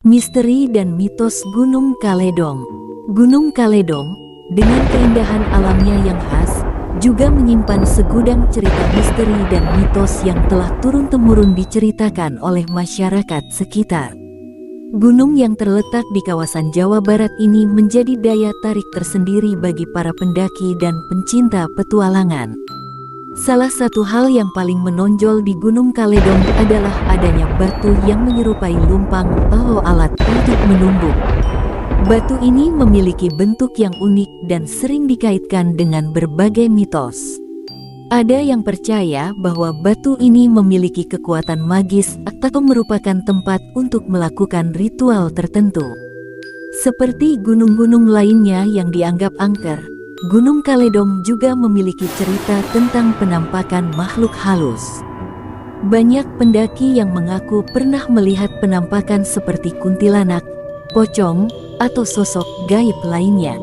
Misteri dan mitos Gunung Kaledong. Gunung Kaledong, dengan keindahan alamnya yang khas, juga menyimpan segudang cerita misteri dan mitos yang telah turun-temurun diceritakan oleh masyarakat sekitar. Gunung yang terletak di kawasan Jawa Barat ini menjadi daya tarik tersendiri bagi para pendaki dan pencinta petualangan. Salah satu hal yang paling menonjol di Gunung Kaledong adalah adanya batu yang menyerupai lumpang atau alat untuk menumbuk. Batu ini memiliki bentuk yang unik dan sering dikaitkan dengan berbagai mitos. Ada yang percaya bahwa batu ini memiliki kekuatan magis atau merupakan tempat untuk melakukan ritual tertentu. Seperti gunung-gunung lainnya yang dianggap angker, Gunung Kaledong juga memiliki cerita tentang penampakan makhluk halus. Banyak pendaki yang mengaku pernah melihat penampakan seperti kuntilanak, pocong, atau sosok gaib lainnya.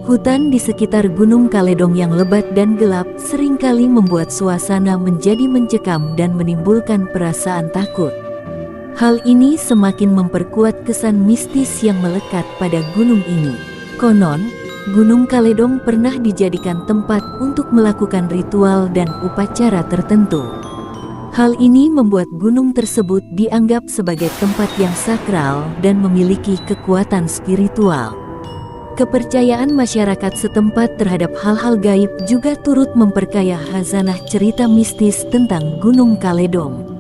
Hutan di sekitar Gunung Kaledong yang lebat dan gelap seringkali membuat suasana menjadi mencekam dan menimbulkan perasaan takut. Hal ini semakin memperkuat kesan mistis yang melekat pada gunung ini. Konon, Gunung Kaledong pernah dijadikan tempat untuk melakukan ritual dan upacara tertentu. Hal ini membuat gunung tersebut dianggap sebagai tempat yang sakral dan memiliki kekuatan spiritual. Kepercayaan masyarakat setempat terhadap hal-hal gaib juga turut memperkaya khazanah cerita mistis tentang Gunung Kaledong.